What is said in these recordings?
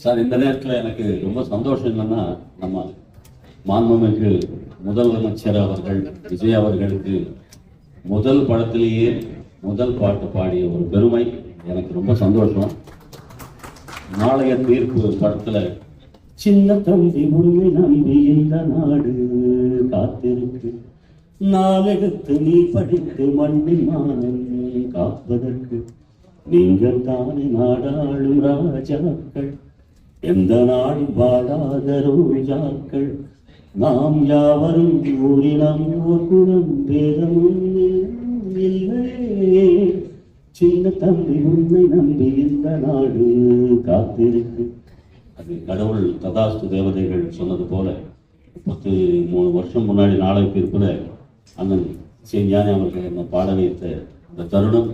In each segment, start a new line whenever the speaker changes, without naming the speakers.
Sir, இந்த நேரத்தில் எனக்கு ரொம்ப சந்தோஷம் என்னன்னா, நம்ம மாண்புமிகு முதலமைச்சர் அவர்கள் விஜய் அவர்களுக்கு முதல் படத்திலேயே முதல் பாட்டு பாடிய ஒரு பெருமை எனக்கு ரொம்ப சந்தோஷம். நாளைய தீர்ப்பு படத்துல சின்ன தம்பி உண்மை நம்பி இந்த நாடு காத்திருக்கு, நாளெடுத்து நீ படித்து மண்ணின் மானம் காப்பதற்கு நீங்கள் தானே நாடாளும் ராஜாக்கள், எந்த நாடும் வாழாத ரோஜாக்கள், நாம் யாவரும் ஊரினம் குணம் வேதமும் இல்லையே, சின்ன தம்பி உண்மை நம்பி இந்த நாடு காத்திருக்கு. அது கடவுள் ததாஸ்து தேவதைகள் சொன்னது போல 33 வருஷம் முன்னாடி நாளை தீர்ப்புல அண்ணன் ஞானி அவர்கள் என்ன பாட வைத்த இந்த தருணம்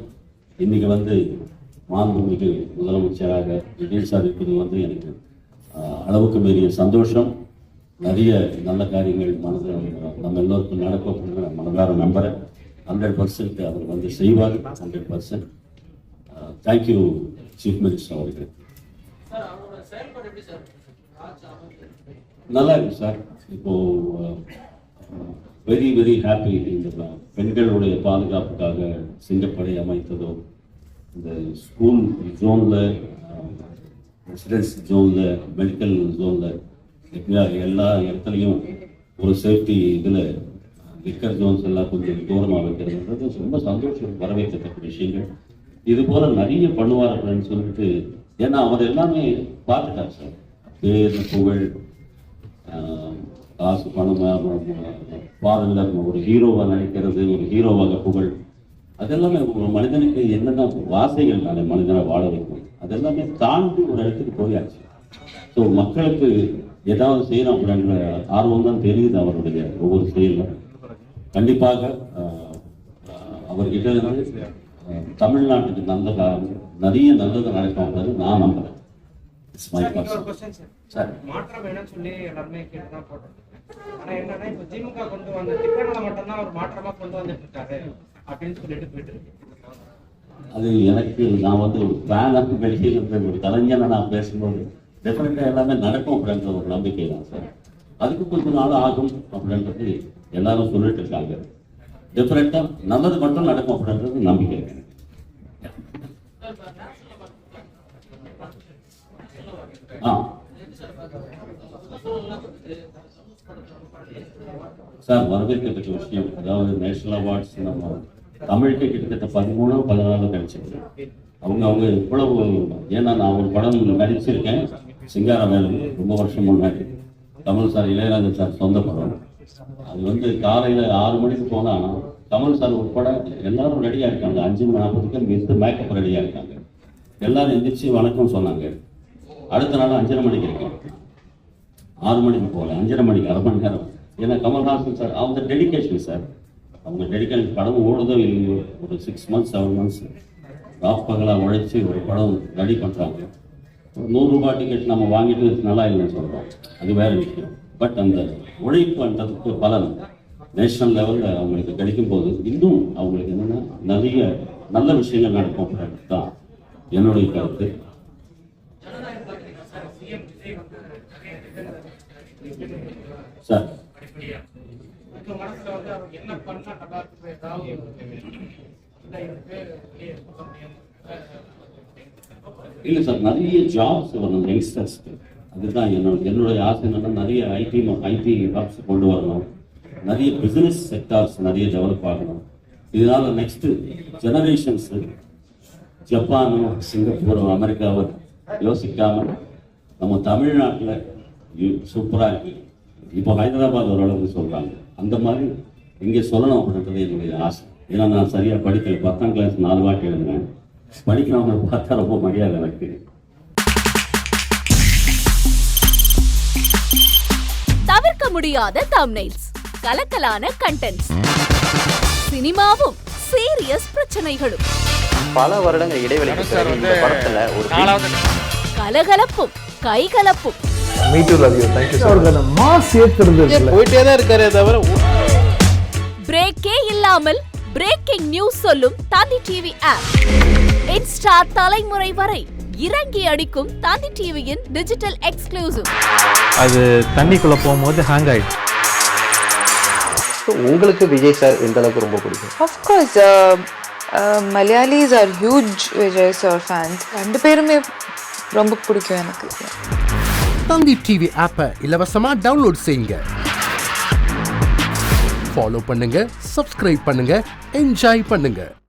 இன்னைக்கு மாண்புமிகு முதலமைச்சராக விஜய் சார் இருப்பது எனக்கு அளவுக்கு மீறிய சந்தோஷம். நிறைய நல்ல காரியங்கள் நம்ம எல்லோருக்கும் நடக்க மனதார நம்புறேன். 100% அவர் செய்வார். 100%. தேங்க்யூ சீஃப் மினிஸ்டர் அவர்கள். நல்லா இருக்கு சார். இப்போ வெரி வெரி ஹாப்பி. இந்த பெண்களுடைய பாதுகாப்புக்காக சிங்கப்படை அமைத்ததோ, இந்த ஸ்கூல் ஜோனில், ரெசிடென்ஸ் ஜோனில், மெடிக்கல் ஜோனில், எல்லா இடத்துலையும் ஒரு சேஃப்டி இதில் லிக்கர் ஜோன்ஸ் எல்லாம் கொஞ்சம் தூரமாக வைக்கிறதுன்றது ரொம்ப சந்தோஷம், வரவேற்கத்தக்க விஷயங்கள். இது போல நிறைய பண்ணுவார் அப்படின்னு சொல்லிட்டு, ஏன்னா அவர் எல்லாமே பார்த்துட்டார் சார். பேர், புகழ், காசு, பணம், பாடலர், ஒரு ஹீரோவாக நடிக்கிறது, ஒரு ஹீரோவாக புகழ், அதெல்லாமே ஒரு மனிதனுக்கு என்னென்ன வாசைகள் தானே மனிதனை வாழ வைக்கும், அதெல்லாமே தாண்டி ஒரு இடத்துக்கு போயாச்சு. ஸோ மக்களுக்கு ஏதாவது செய்யணும் அப்படின்ற ஆர்வம் தான் தெரியுது அவருடைய ஒவ்வொரு செயலும். கண்டிப்பாக அவர்கிட்ட தமிழ்நாட்டுக்கு நிறைய நல்லது நடக்கும் நான் நம்புறேன்.
மாற்றம் வேணும்னு சொல்லி எல்லாருமே கேட்டுதான் போட்டோம். ஆனா என்னன்னா இப்ப திமுக கொண்டு வந்த திட்டங்களை மட்டும்தான் ஒரு மாற்றமா கொண்டு வந்துட்டு இருக்காரு அப்படின்னு சொல்லிட்டு போயிட்டு இருக்கு.
அது எனக்கு நான் ஒரு ஃபேன் வெளியில் இருந்த ஒரு கலைஞனை நான் பேசும்போது டெஃபினட்டா எல்லாமே நடக்கும் அப்படின்ற ஒரு நம்பிக்கை தான் சார். அதுக்கு கொஞ்ச நாள் ஆகும் அப்படின்றது எல்லாரும் சொல்லிட்டு இருக்காங்க. டெஃபினட்டா நல்லது மட்டும் நடக்கும் அப்படின்றது நம்பிக்கை. சார், வரவேற்கத்தக்க விஷயம். அதாவது நேஷனல் அவார்ட்ஸ் நம்ம தமிழுக்கு கிட்டத்தட்ட 13-14 கிடைச்சிருக்கு. அவங்க இவ்வளவு, ஏன்னா நான் ஒரு படம் நடிச்சிருக்கேன், சிங்காரவேலன், ரொம்ப வருஷம் முன்னாடி. கமல் சார், இளையராஜா சார் சொந்த படம். அது காலையில் 6 மணிக்கு போனால் கமல் சார் உட்பட எல்லாரும் ரெடியாக இருக்காங்க. 5:40க்கு மேக்கப் ரெடியாக இருக்காங்க. எல்லாரும் எந்திரிச்சு வணக்கம் சொன்னாங்க. அடுத்த நாள் 5:30 மணிக்கு இருக்கேன். 6 மணிக்கு போகல, 5:30 மணிக்கு, அரை மணி நேரம். ஏன்னா கமல்ஹாசன் சார் அவங்க டெடிக்கேஷன் சார். அவங்க டெடிக்கேஷன் படம் ஓடுதோ இல்லையோ, ஒரு 6 months 7 months ராப்பகலாக உழைச்சி ஒரு படம் ரெடி பண்ணுறாங்க. ₹100 டிக்கெட் நம்ம வாங்கிட்டு நல்லா இல்லைன்னு சொல்கிறோம், அது வேறு விஷயம். பட் அந்த உழைப்புன்றதுக்கு பலன் நேஷனல் லெவலில் அவங்களுக்கு கிடைக்கும் போது இன்னும் அவங்களுக்கு என்னென்னா நிறைய நல்ல விஷயங்கள் நடக்கும் அப்படின்றது தான் என்னுடைய கருத்து. சார், இல்லை சார், நிறைய ஜாப்ஸ் வரணும் யங்ஸ்டர்ஸ்க்கு. அதுதான் என்னுடைய ஆசை. என்னன்னா நிறைய ஐடி ஹப்ஸ் கொண்டு வரணும், நிறைய பிசினஸ் செக்டார்ஸ் நிறைய டெவலப் ஆகணும். இதனால நெக்ஸ்ட் ஜெனரேஷன்ஸ் ஜப்பானும் சிங்கப்பூரும் அமெரிக்காவை யோசிக்காம நம்ம தமிழ்நாட்டில் சூப்பராக இருக்கு. இப்போ ஹைதராபாத் ஓரளவுக்கு சொல்கிறாங்க, அந்த மாதிரி இங்கே சொல்லணும் அப்படின்றது என்னுடைய ஆசை. ஏன்னா நான் சரியாக படிக்கல, 10ஆம் கிளாஸ் 4 வாட்டி எழுதுனேன். படிக்கிறவங்க பார்த்தா ரொம்ப மரியாதை எனக்கு.
தவிர்க்க முடியாத தம்ப்நெயில்ஸ், கலக்கலான கண்டென்ட்ஸ், சினிமாவும் சீரியஸ் பிரச்சனைகளும்,
பல வருடங்கள் இடைவெளிக்கு பிறகு இந்த படத்துல ஒரு
கலகலப்பும் கைகலப்பும்.
Me too, love you. Thank you so much. Mass ஏத்துறது இல்ல,
போயிட்டே தான் இருக்காரே தவிர
பிரேக்கே இல்லாமல் பிரேக்கிங் நியூஸ் சொல்லும் தந்தி டிவி ஆப். இன்ஸ்டா தலைமுறை வரை இறங்கி அடிக்கும் தந்தி டிவியின் டிஜிட்டல் எக்ஸ்க்ளூசிவ்.
அது தண்ணிக்குள்ள போகும்போது ஹேங் ஆயிடுச்சு.
உங்களுக்கு விஜய் சார் எந்த அளவுக்கு ரொம்ப பிடிக்கும்?
Of course, Malayalis are huge Vijay sir fans. ரெண்டு பேருமே ரொம்ப பிடிக்கும் எனக்கு.
தந்தி டிவி ஆப்பை இலவசமா டவுன்லோட் செய்யுங்க. ஃபாலோ பண்ணுங்க, சப்ஸ்கிரைப் பண்ணுங்க, என்ஜாய் பண்ணுங்க.